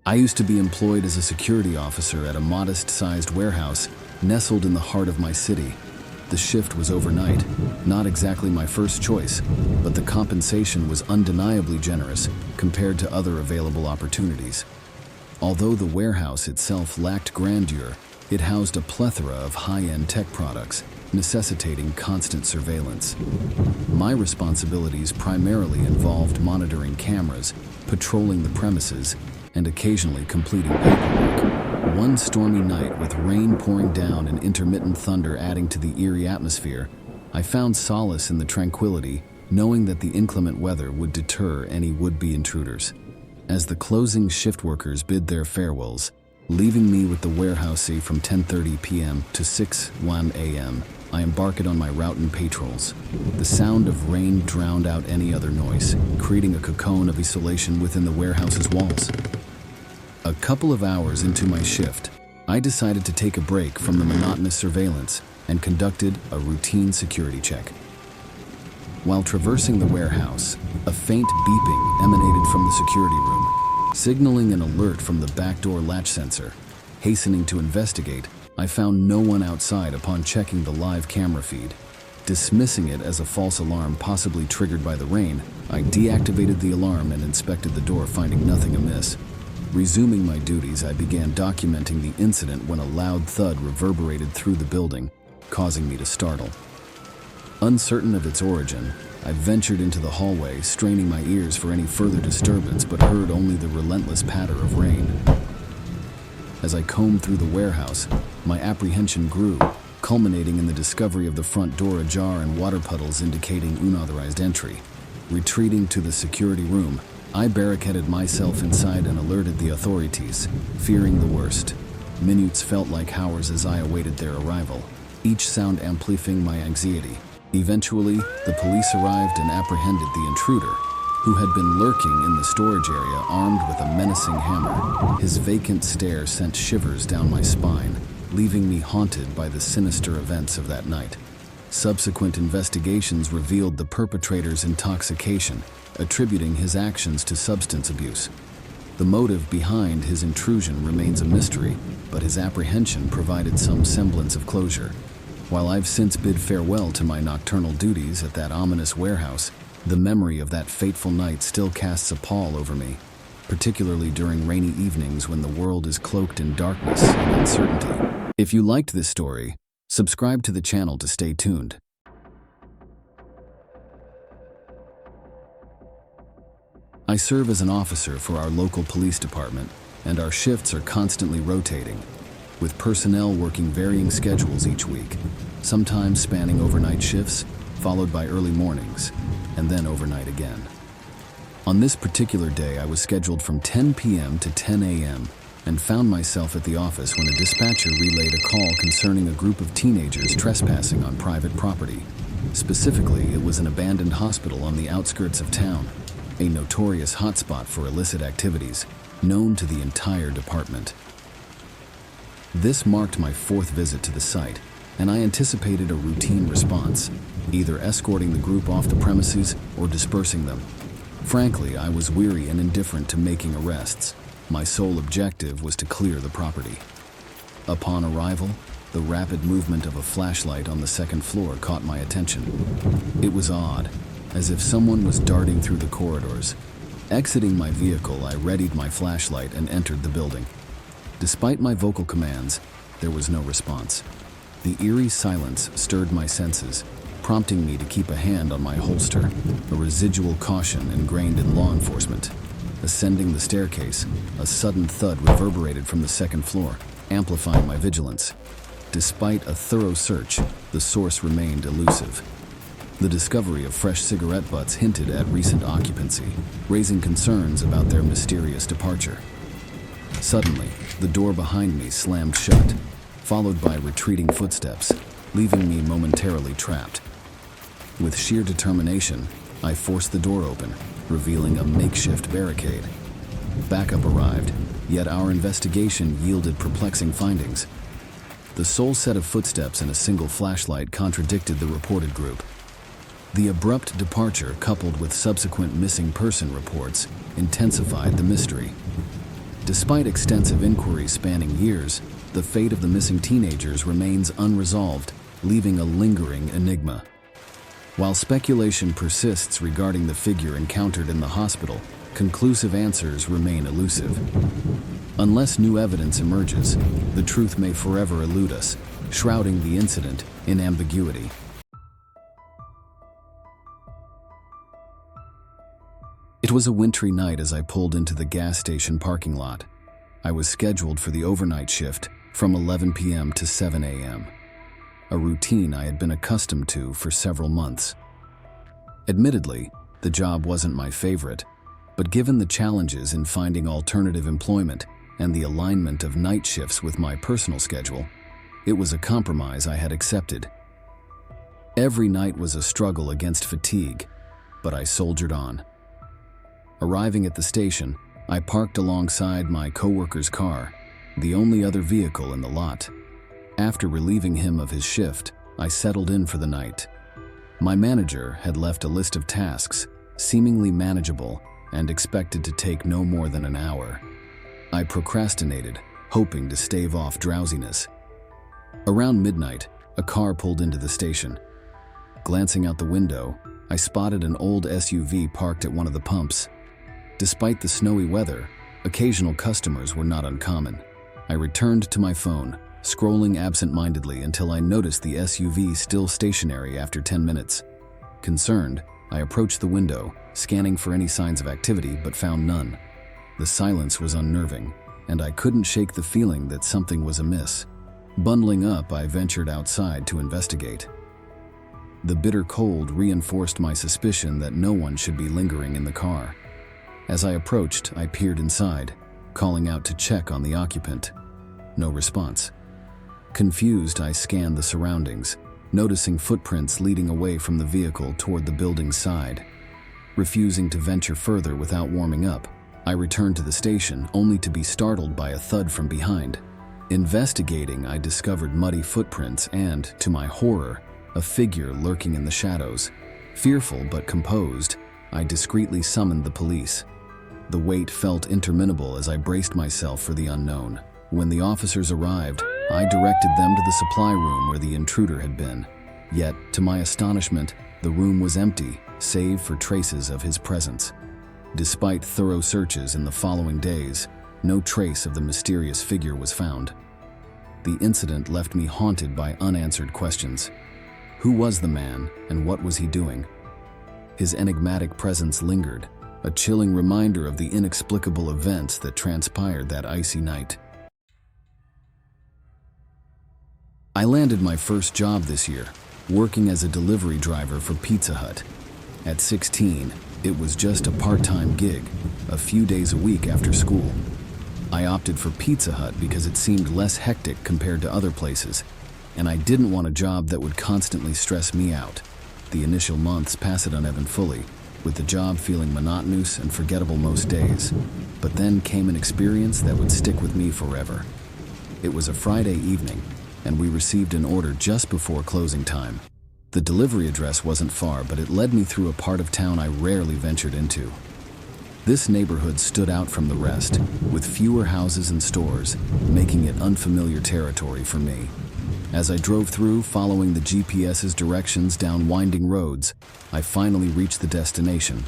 I used to be employed as a security officer at a modest-sized warehouse nestled in the heart of my city. The shift was overnight, not exactly my first choice, but the compensation was undeniably generous compared to other available opportunities. Although the warehouse itself lacked grandeur, it housed a plethora of high-end tech products, necessitating constant surveillance. My responsibilities primarily involved monitoring cameras, patrolling the premises, and occasionally completing paperwork. One stormy night with rain pouring down and intermittent thunder adding to the eerie atmosphere, I found solace in the tranquility, knowing that the inclement weather would deter any would-be intruders. As the closing shift workers bid their farewells, leaving me with the warehouse from 10:30 p.m. to 6:01 a.m., I embarked on my route and patrols. The sound of rain drowned out any other noise, creating a cocoon of isolation within the warehouse's walls. A couple of hours into my shift, I decided to take a break from the monotonous surveillance and conducted a routine security check. While traversing the warehouse, a faint beeping emanated from the security room, signaling an alert from the backdoor latch sensor. Hastening to investigate, I found no one outside upon checking the live camera feed. Dismissing it as a false alarm possibly triggered by the rain, I deactivated the alarm and inspected the door, finding nothing amiss. Resuming my duties, I began documenting the incident when a loud thud reverberated through the building, causing me to startle. Uncertain of its origin, I ventured into the hallway, straining my ears for any further disturbance, but heard only the relentless patter of rain. As I combed through the warehouse, my apprehension grew, culminating in the discovery of the front door ajar and water puddles indicating unauthorized entry. Retreating to the security room, I barricaded myself inside and alerted the authorities, fearing the worst. Minutes felt like hours as I awaited their arrival, each sound amplifying my anxiety. Eventually, the police arrived and apprehended the intruder, who had been lurking in the storage area armed with a menacing hammer. His vacant stare sent shivers down my spine, leaving me haunted by the sinister events of that night. Subsequent investigations revealed the perpetrator's intoxication, attributing his actions to substance abuse. The motive behind his intrusion remains a mystery, but his apprehension provided some semblance of closure. While I've since bid farewell to my nocturnal duties at that ominous warehouse, the memory of that fateful night still casts a pall over me, particularly during rainy evenings when the world is cloaked in darkness and uncertainty. If you liked this story, subscribe to the channel to stay tuned. I serve as an officer for our local police department, and our shifts are constantly rotating, with personnel working varying schedules each week, sometimes spanning overnight shifts, followed by early mornings, and then overnight again. On this particular day, I was scheduled from 10 p.m. to 10 a.m. and found myself at the office when a dispatcher relayed a call concerning a group of teenagers trespassing on private property. Specifically, it was an abandoned hospital on the outskirts of town, a notorious hotspot for illicit activities, known to the entire department. This marked my fourth visit to the site, and I anticipated a routine response, either escorting the group off the premises or dispersing them. Frankly, I was weary and indifferent to making arrests. My sole objective was to clear the property. Upon arrival, the rapid movement of a flashlight on the second floor caught my attention. It was odd, as if someone was darting through the corridors. Exiting my vehicle, I readied my flashlight and entered the building. Despite my vocal commands, there was no response. The eerie silence stirred my senses, prompting me to keep a hand on my holster, a residual caution ingrained in law enforcement. Ascending the staircase, a sudden thud reverberated from the second floor, amplifying my vigilance. Despite a thorough search, the source remained elusive. The discovery of fresh cigarette butts hinted at recent occupancy, raising concerns about their mysterious departure. Suddenly, the door behind me slammed shut, followed by retreating footsteps, leaving me momentarily trapped. With sheer determination, I forced the door open, revealing a makeshift barricade. Backup arrived, yet our investigation yielded perplexing findings. The sole set of footsteps and a single flashlight contradicted the reported group. The abrupt departure, coupled with subsequent missing person reports, intensified the mystery. Despite extensive inquiries spanning years, the fate of the missing teenagers remains unresolved, leaving a lingering enigma. While speculation persists regarding the figure encountered in the hospital, conclusive answers remain elusive. Unless new evidence emerges, the truth may forever elude us, shrouding the incident in ambiguity. It was a wintry night as I pulled into the gas station parking lot. I was scheduled for the overnight shift from 11 p.m. to 7 a.m., a routine I had been accustomed to for several months. Admittedly, the job wasn't my favorite, but given the challenges in finding alternative employment and the alignment of night shifts with my personal schedule, it was a compromise I had accepted. Every night was a struggle against fatigue, but I soldiered on. Arriving at the station, I parked alongside my coworker's car, the only other vehicle in the lot. After relieving him of his shift, I settled in for the night. My manager had left a list of tasks, seemingly manageable and expected to take no more than an hour. I procrastinated, hoping to stave off drowsiness. Around midnight, a car pulled into the station. Glancing out the window, I spotted an old SUV parked at one of the pumps. Despite the snowy weather, occasional customers were not uncommon. I returned to my phone, scrolling absent-mindedly until I noticed the SUV still stationary after 10 minutes. Concerned, I approached the window, scanning for any signs of activity but found none. The silence was unnerving, and I couldn't shake the feeling that something was amiss. Bundling up, I ventured outside to investigate. The bitter cold reinforced my suspicion that no one should be lingering in the car. As I approached, I peered inside, calling out to check on the occupant. No response. Confused, I scanned the surroundings, noticing footprints leading away from the vehicle toward the building's side. Refusing to venture further without warming up, I returned to the station only to be startled by a thud from behind. Investigating, I discovered muddy footprints and, to my horror, a figure lurking in the shadows. Fearful but composed, I discreetly summoned the police. The wait felt interminable as I braced myself for the unknown. When the officers arrived, I directed them to the supply room where the intruder had been. Yet, to my astonishment, the room was empty, save for traces of his presence. Despite thorough searches in the following days, no trace of the mysterious figure was found. The incident left me haunted by unanswered questions. Who was the man, and what was he doing? His enigmatic presence lingered, a chilling reminder of the inexplicable events that transpired that icy night. I landed my first job this year, working as a delivery driver for Pizza Hut. At 16, it was just a part-time gig, a few days a week after school. I opted for Pizza Hut because it seemed less hectic compared to other places, and I didn't want a job that would constantly stress me out. The initial months passed uneventfully, with the job feeling monotonous and forgettable most days. But then came an experience that would stick with me forever. It was a Friday evening, and we received an order just before closing time. The delivery address wasn't far, but it led me through a part of town I rarely ventured into. This neighborhood stood out from the rest, with fewer houses and stores, making it unfamiliar territory for me. As I drove through, following the GPS's directions down winding roads, I finally reached the destination.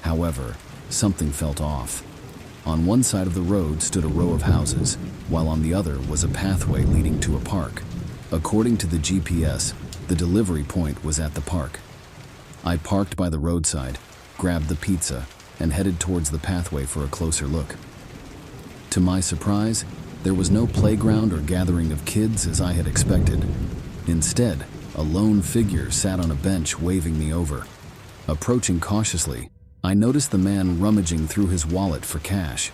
However, something felt off. On one side of the road stood a row of houses, while on the other was a pathway leading to a park. According to the GPS, the delivery point was at the park. I parked by the roadside, grabbed the pizza, and headed towards the pathway for a closer look. To my surprise, there was no playground or gathering of kids as I had expected. Instead, a lone figure sat on a bench waving me over. Approaching cautiously, I noticed the man rummaging through his wallet for cash.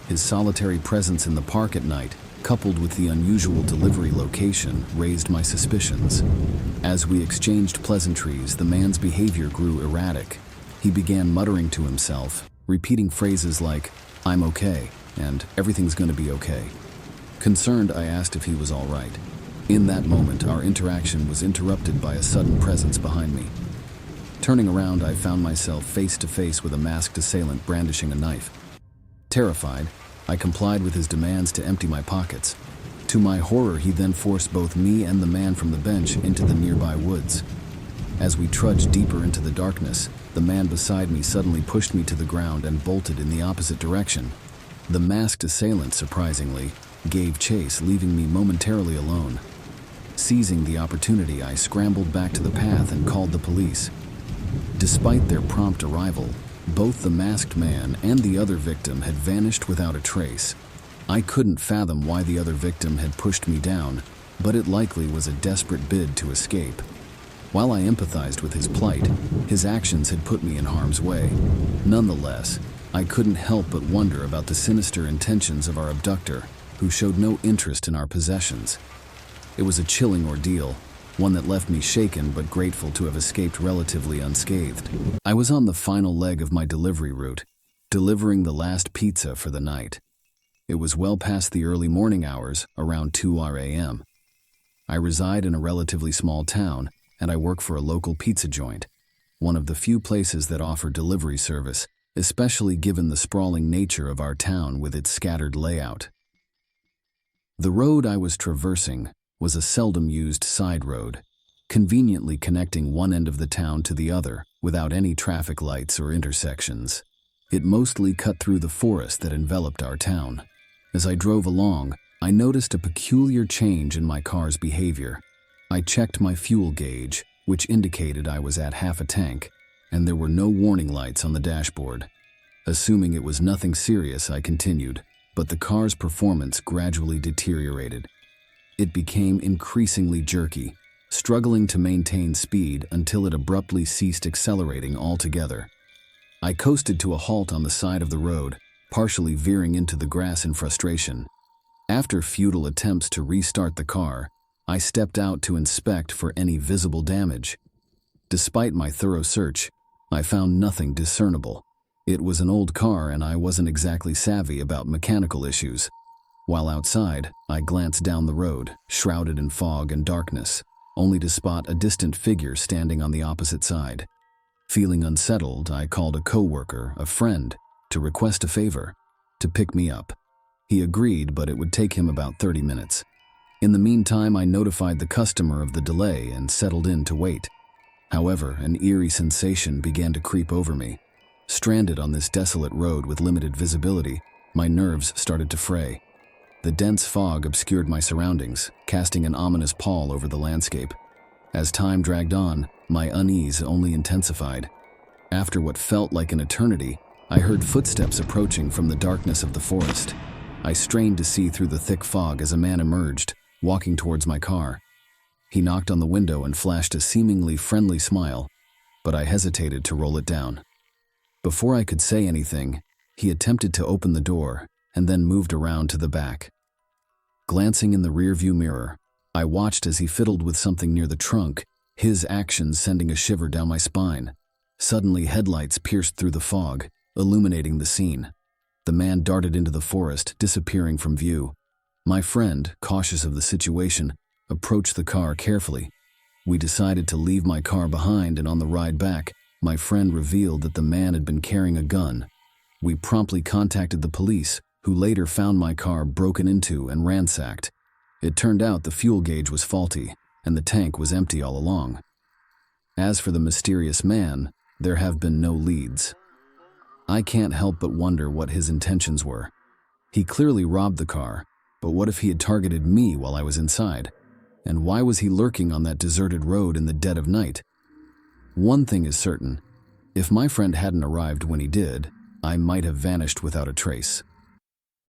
His solitary presence in the park at night, coupled with the unusual delivery location, raised my suspicions. As we exchanged pleasantries, the man's behavior grew erratic. He began muttering to himself, repeating phrases like, "I'm okay," and "everything's gonna be okay." Concerned, I asked if he was all right. In that moment, our interaction was interrupted by a sudden presence behind me. Turning around, I found myself face to face with a masked assailant brandishing a knife. Terrified, I complied with his demands to empty my pockets. To my horror, he then forced both me and the man from the bench into the nearby woods. As we trudged deeper into the darkness, the man beside me suddenly pushed me to the ground and bolted in the opposite direction. The masked assailant, surprisingly, gave chase, leaving me momentarily alone. Seizing the opportunity, I scrambled back to the path and called the police. Despite their prompt arrival, both the masked man and the other victim had vanished without a trace. I couldn't fathom why the other victim had pushed me down, but it likely was a desperate bid to escape. While I empathized with his plight, his actions had put me in harm's way. Nonetheless, I couldn't help but wonder about the sinister intentions of our abductor, who showed no interest in our possessions. It was a chilling ordeal, one that left me shaken but grateful to have escaped relatively unscathed. I was on the final leg of my delivery route, delivering the last pizza for the night. It was well past the early morning hours, around 2 a.m. I reside in a relatively small town, and I work for a local pizza joint, one of the few places that offer delivery service, especially given the sprawling nature of our town with its scattered layout. The road I was traversing was a seldom used side road, conveniently connecting one end of the town to the other without any traffic lights or intersections. It mostly cut through the forest that enveloped our town. As I drove along, I noticed a peculiar change in my car's behavior. I checked my fuel gauge, which indicated I was at half a tank, and there were no warning lights on the dashboard. Assuming it was nothing serious, I continued, but the car's performance gradually deteriorated. It became increasingly jerky, struggling to maintain speed until it abruptly ceased accelerating altogether. I coasted to a halt on the side of the road, partially veering into the grass in frustration. After futile attempts to restart the car, I stepped out to inspect for any visible damage. Despite my thorough search, I found nothing discernible. It was an old car and I wasn't exactly savvy about mechanical issues. While outside, I glanced down the road, shrouded in fog and darkness, only to spot a distant figure standing on the opposite side. Feeling unsettled, I called a coworker, a friend, to request a favor, to pick me up. He agreed, but it would take him about 30 minutes. In the meantime, I notified the customer of the delay and settled in to wait. However, an eerie sensation began to creep over me. Stranded on this desolate road with limited visibility, my nerves started to fray. The dense fog obscured my surroundings, casting an ominous pall over the landscape. As time dragged on, my unease only intensified. After what felt like an eternity, I heard footsteps approaching from the darkness of the forest. I strained to see through the thick fog as a man emerged, walking towards my car. He knocked on the window and flashed a seemingly friendly smile, but I hesitated to roll it down. Before I could say anything, he attempted to open the door and then moved around to the back. Glancing in the rearview mirror, I watched as he fiddled with something near the trunk, his actions sending a shiver down my spine. Suddenly, headlights pierced through the fog, illuminating the scene. The man darted into the forest, disappearing from view. My friend, cautious of the situation, approached the car carefully. We decided to leave my car behind, and on the ride back, my friend revealed that the man had been carrying a gun. We promptly contacted the police, who later found my car broken into and ransacked. It turned out the fuel gauge was faulty, and the tank was empty all along. As for the mysterious man, there have been no leads. I can't help but wonder what his intentions were. He clearly robbed the car, but what if he had targeted me while I was inside? And why was he lurking on that deserted road in the dead of night? One thing is certain, if my friend hadn't arrived when he did, I might have vanished without a trace.